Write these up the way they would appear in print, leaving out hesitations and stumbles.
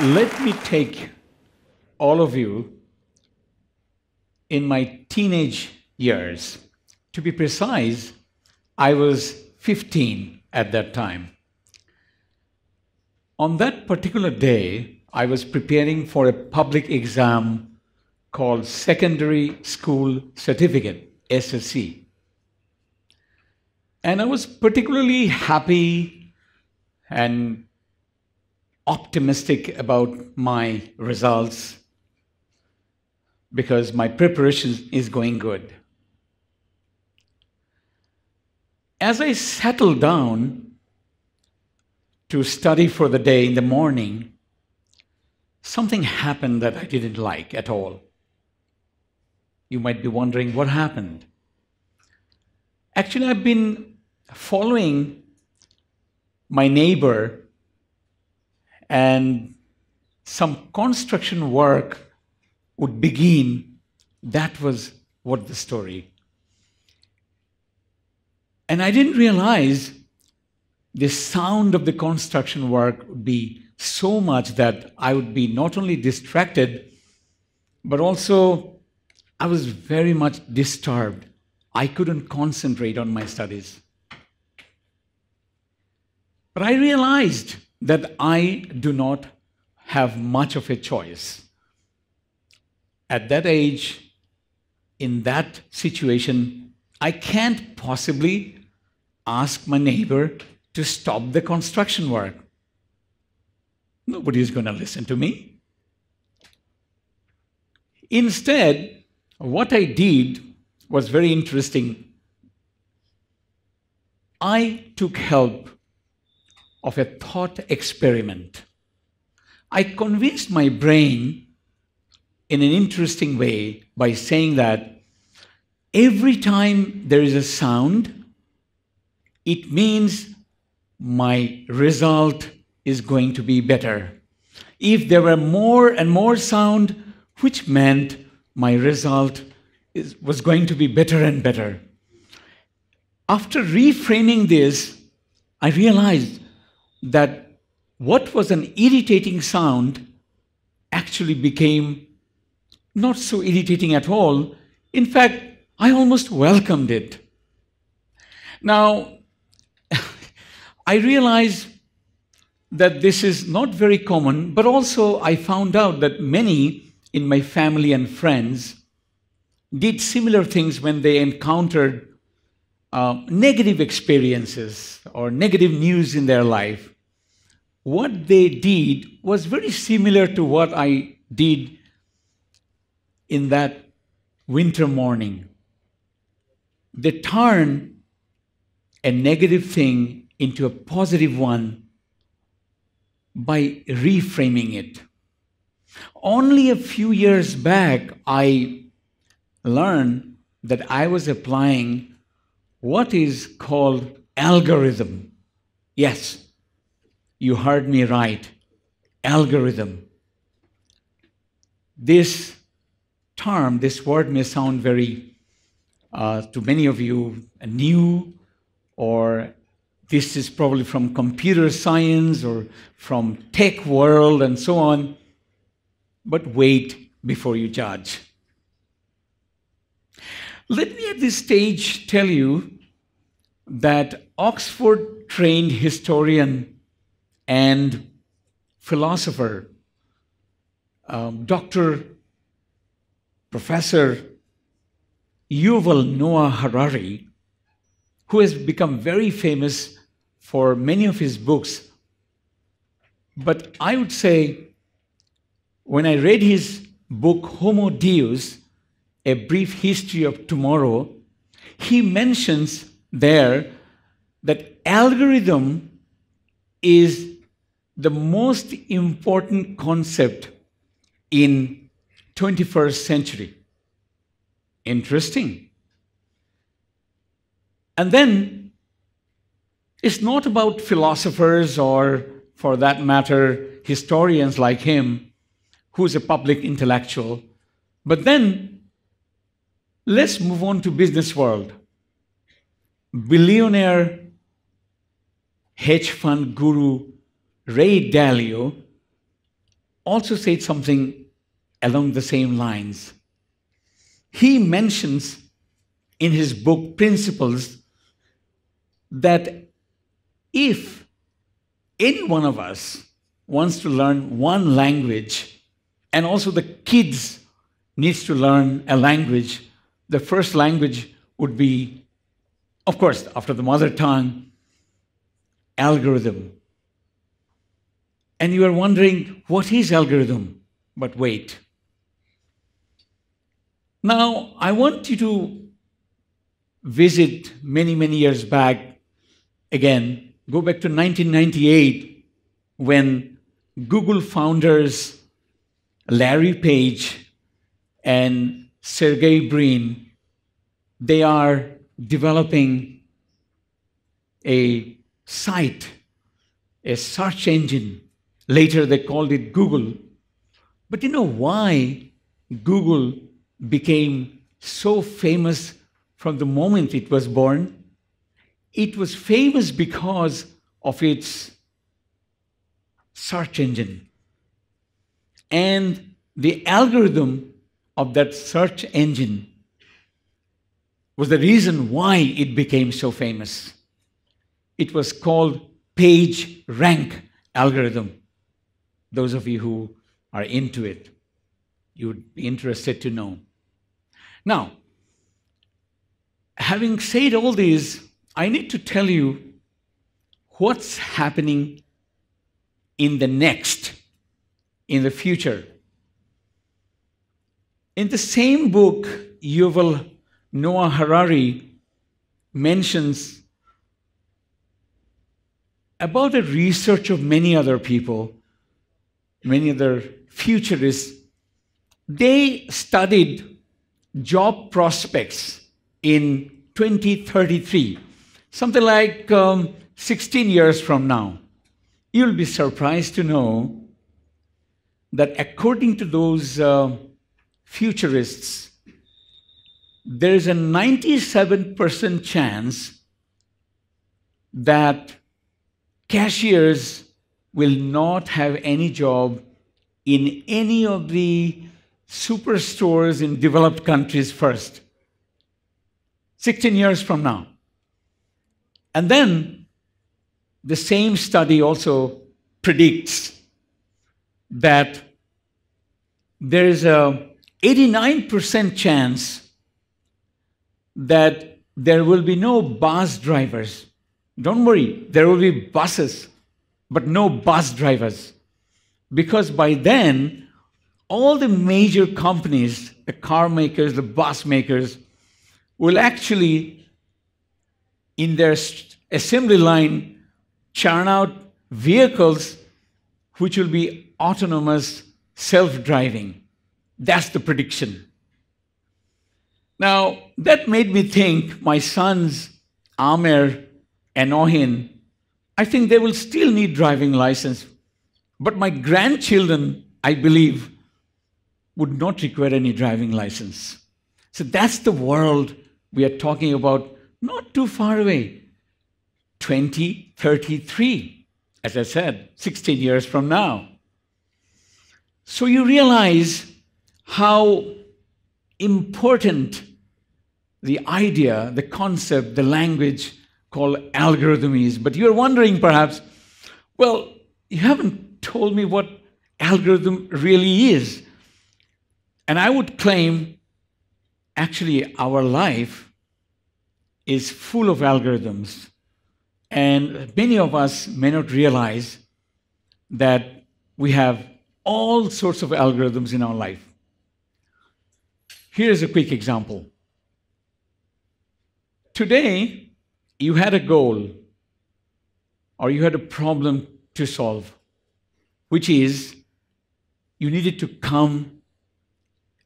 Let me take all of you in my teenage years. To be precise, I was 15 at that time. On that particular day, I was preparing for a public exam called Secondary School Certificate, SSC. And I was particularly happy and optimistic about my results because my preparation is going good. As I settled down to study for the day in the morning, something happened that I didn't like at all. You might be wondering what happened. Actually, I've been following my neighbor, and some construction work would begin. That was what the story. And I didn't realize the sound of the construction work would be so much that I would be not only distracted, but also I was very much disturbed. I couldn't concentrate on my studies. But I realized that I do not have much of a choice. At that age, in that situation, I can't possibly ask my neighbor to stop the construction work. Nobody is going to listen to me. Instead, what I did was very interesting. I took help of a thought experiment. I convinced my brain in an interesting way by saying that every time there is a sound, it means my result is going to be better. If there were more and more sound, which meant my result was going to be better and better. After reframing this, I realized that what was an irritating sound actually became not so irritating at all. In fact, I almost welcomed it. Now, I realize that this is not very common, but also I found out that many in my family and friends did similar things when they encountered negative experiences or negative news in their life. What they did was very similar to what I did in that winter morning. They turned a negative thing into a positive one by reframing it. Only a few years back, I learned that I was applying what is called algorithm. Yes, you heard me right, algorithm. This term, this word may sound very, to many of you, new, or this is probably from computer science or from tech world and so on. But wait before you judge. Let me at this stage tell you that Oxford-trained historian and philosopher, Dr. Professor Yuval Noah Harari, who has become very famous for many of his books. But I would say, when I read his book, Homo Deus, A Brief History of Tomorrow, he mentions there that algorithm is the most important concept in 21st century. Interesting. And then it's not about philosophers or, for that matter, historians like him, who's a public intellectual. But then let's move on to business world. Billionaire hedge fund guru Ray Dalio also said something along the same lines. He mentions in his book Principles that if any one of us wants to learn one language, and also the kids needs to learn a language, the first language would be, of course, after the mother tongue, algorithm. And you are wondering, what is algorithm? But wait. Now, I want you to visit many, many years back. Again, go back to 1998 when Google founders Larry Page and Sergey Brin, they are developing a site, a search engine. Later they called it Google. But you know why Google became so famous from the moment it was born? It was famous because of its search engine. And the algorithm of that search engine was the reason why it became so famous. It was called page rank algorithm. Those of you who are into it, you would be interested to know. Now, having said all this, I need to tell you what's happening in the future. In the same book, Yuval Noah Harari mentions about the research of many other people, many other futurists. They studied job prospects in 2033, something like 16 years from now. You'll be surprised to know that according to those futurists, there is a 97% chance that cashiers will not have any job in any of the superstores in developed countries first. 16 years from now. And then the same study also predicts that there is a 89% chance that there will be no bus drivers. Don't worry, there will be buses, but no bus drivers. Because by then, all the major companies, the car makers, the bus makers, will actually, in their assembly line, churn out vehicles which will be autonomous, self-driving. That's the prediction. Now, that made me think my sons, Amer and Ohin, I think they will still need driving license. But my grandchildren, I believe, would not require any driving license. So that's the world we are talking about, not too far away. 2033, as I said, 16 years from now. So you realize how important the idea, the concept, the language called algorithm is. But you're wondering perhaps, well, you haven't told me what algorithm really is. And I would claim, actually, our life is full of algorithms. And many of us may not realize that we have all sorts of algorithms in our life. Here is a quick example. Today, you had a goal or you had a problem to solve, which is you needed to come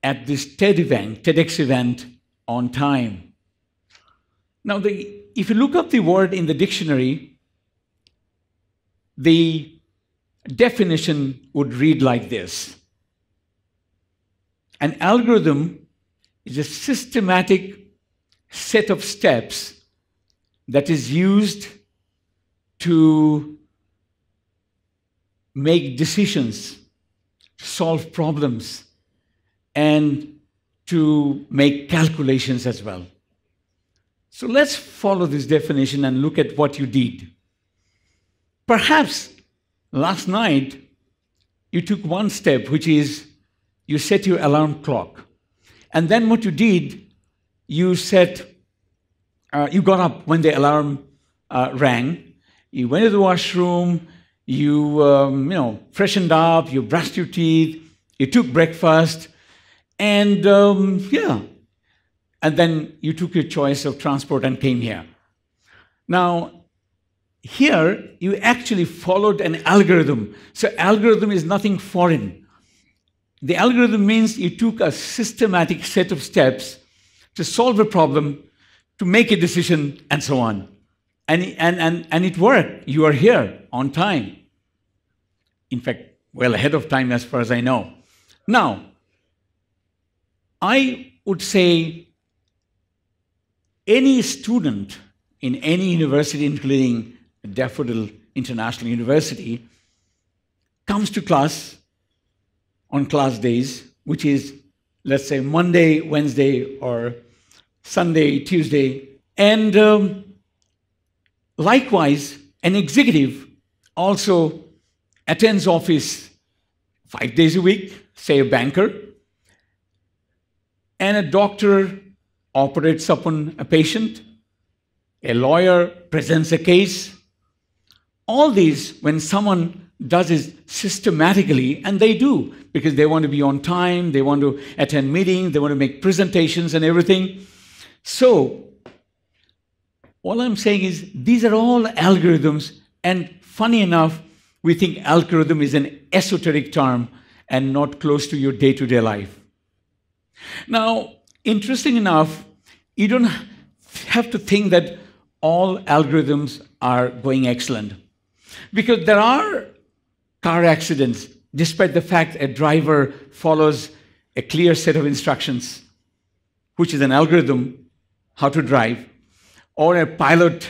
at this TEDx event on time. Now, if you look up the word in the dictionary, the definition would read like this. An algorithm is a systematic set of steps that is used to make decisions to solve problems, and to make calculations as well. So let's follow this definition and look at what you did. Perhaps last night you took one step, which is you set your alarm clock. And then what you did, you got up when the alarm rang. You went to the washroom, you freshened up, you brushed your teeth, you took breakfast, and and then you took your choice of transport and came here. Now, here, you actually followed an algorithm. So algorithm is nothing foreign. The algorithm means you took a systematic set of steps to solve a problem, to make a decision, and so on. And it worked. You are here on time. In fact, well ahead of time as far as I know. Now, I would say any student in any university, including Daffodil International University, comes to class on class days, which is, let's say, Monday, Wednesday, or Sunday, Tuesday. And likewise, an executive also attends office 5 days a week, say a banker, and a doctor operates upon a patient, a lawyer presents a case. All these, when someone does it systematically, and they do, because they want to be on time, they want to attend meetings, they want to make presentations and everything. So, all I'm saying is, these are all algorithms, and funny enough, we think algorithm is an esoteric term and not close to your day-to-day life. Now, interesting enough, you don't have to think that all algorithms are going excellent. Because there are car accidents, despite the fact a driver follows a clear set of instructions, which is an algorithm, how to drive, or a pilot,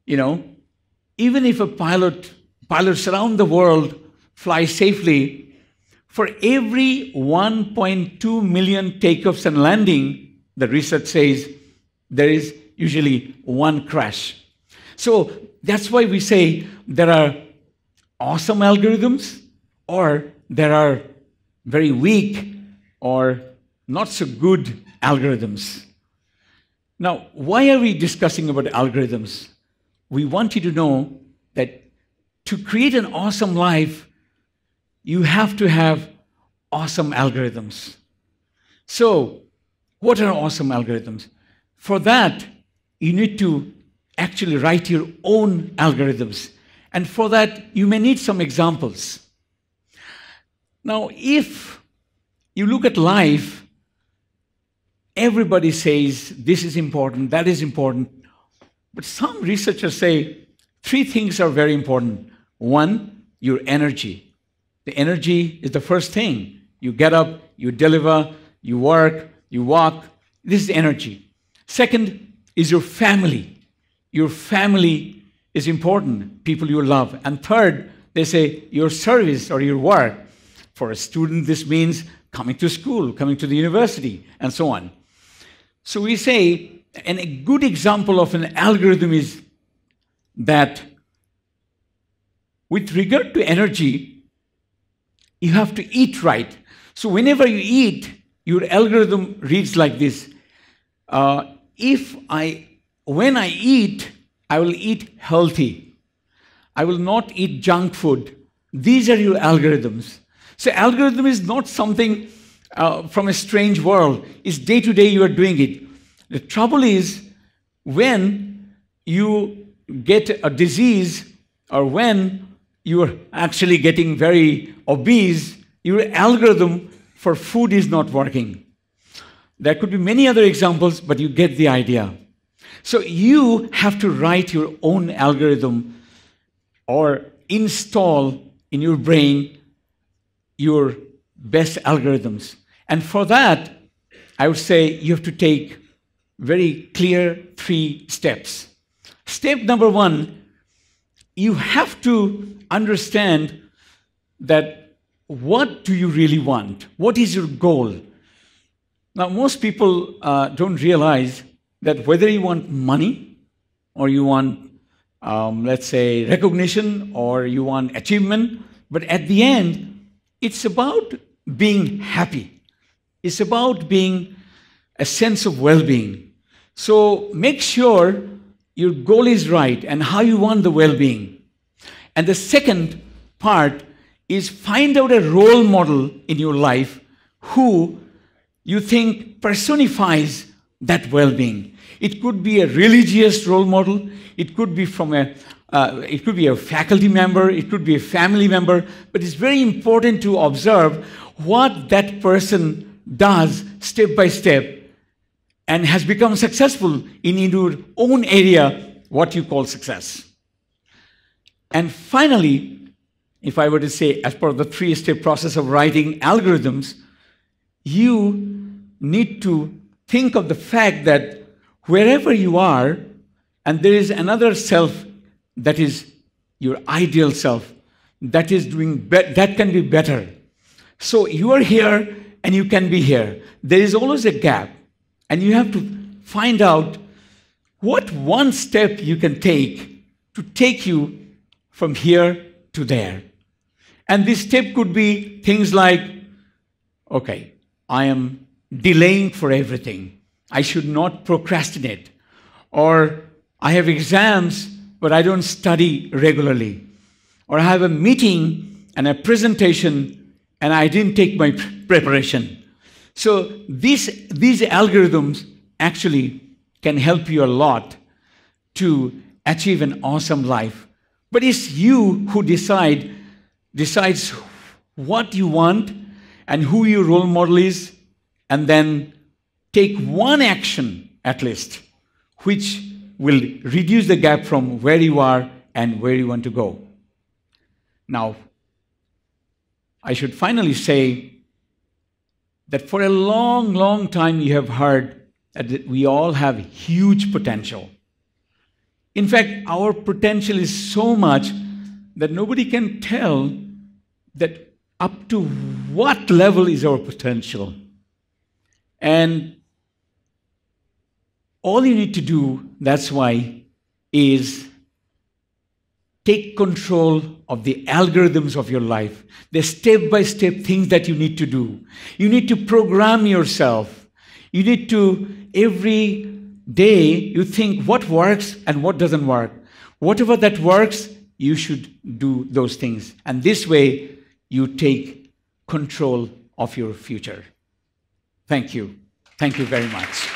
even if pilots around the world fly safely, for every 1.2 million takeoffs and landing, the research says there is usually one crash. So that's why we say there are awesome algorithms, or there are very weak or not so good algorithms. Now, why are we discussing about algorithms? We want you to know that to create an awesome life, you have to have awesome algorithms. So, what are awesome algorithms? For that, you need to actually write your own algorithms. And for that, you may need some examples. Now, if you look at life, everybody says this is important, that is important. But some researchers say 3 things are very important. 1, your energy. The energy is the first thing. You get up, you deliver, you work, you walk. This is energy. Second is your family. Your family is important, people you love. And third, they say your service or your work. For a student, this means coming to school, coming to the university, and so on. So we say, and a good example of an algorithm is that with regard to energy, you have to eat right. So whenever you eat, your algorithm reads like this. When I eat, I will eat healthy. I will not eat junk food. These are your algorithms. So algorithm is not something from a strange world. It's day to day you are doing it. The trouble is when you get a disease or when you are actually getting very obese, your algorithm for food is not working. There could be many other examples, but you get the idea. So you have to write your own algorithm or install in your brain your best algorithms. And for that, I would say you have to take very clear 3 steps. Step number 1, you have to understand that what do you really want? What is your goal? Now, most people don't realize that whether you want money or you want, let's say, recognition or you want achievement, but at the end, it's about being happy. It's about being a sense of well-being. So make sure your goal is right and how you want the well-being. And the second part is find out a role model in your life who you think personifies that well-being. It could be a religious role model. It could be from it could be a faculty member. It could be a family member. But it's very important to observe what that person does step by step and has become successful in your own area, what you call success. And finally, if I were to say, as part of the three-step process of writing algorithms, you need to think of the fact that wherever you are, and there is another self that is your ideal self, that is that can be better. So you are here and you can be here. There is always a gap, and you have to find out what one step you can take to take you from here to there. And this step could be things like, okay, I am delaying for everything. I should not procrastinate. Or I have exams, but I don't study regularly. Or I have a meeting and a presentation, and I didn't take my preparation. So these algorithms actually can help you a lot to achieve an awesome life. But it's you who decides what you want and who your role model is, and then take one action at least, which will reduce the gap from where you are and where you want to go. Now, I should finally say that for a long, long time you have heard that we all have huge potential. In fact, our potential is so much that nobody can tell that up to what level is our potential. And all you need to do, that's why, is take control of the algorithms of your life, the step-by-step things that you need to do. You need to program yourself. You need to, every day, you think what works and what doesn't work. Whatever that works, you should do those things. And this way, you take control of your future. Thank you. Thank you very much.